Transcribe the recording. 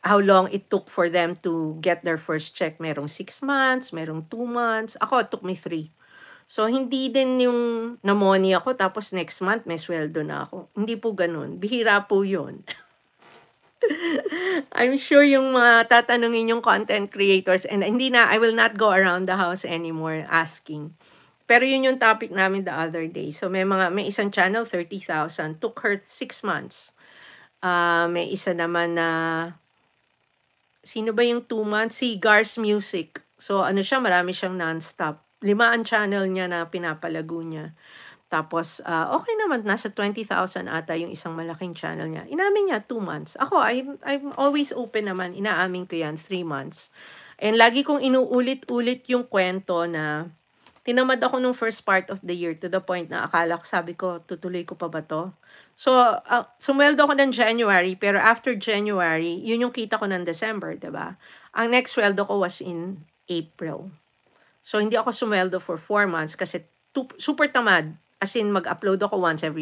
how long it took for them to get their first check. Merong 6 months, merong 2 months. Ako, it took me 3. So, hindi din yung na-money ako tapos next month may sweldo na ako. Hindi po ganun. Bihira po yun. I'm sure yung mga tatanungin yung content creators and I will not go around the house anymore asking. Pero yun yung topic namin the other day. So, may isang channel, 30,000. Took her 6 months. May isa naman na, sino ba yung 2 months? Si Gars Music. So, ano siya, marami siyang non-stop. 5 ang channel niya na pinapalago niya. Tapos, okay naman, nasa 20,000 ata yung isang malaking channel niya. Inamin niya, 2 months. Ako, I'm always open naman. Inaamin ko yan, 3 months. And lagi kong inuulit-ulit yung kwento na tinamad ako nung first part of the year to the point na akala ko, sabi ko, tutuloy ko pa ba to? So, sumweldo ko ng January, pero after January, yun yung kita ko ng December, diba? Ang next sweldo ko was in April. So, hindi ako sumweldo for 4 months kasi super tamad. As in, mag-upload ako once every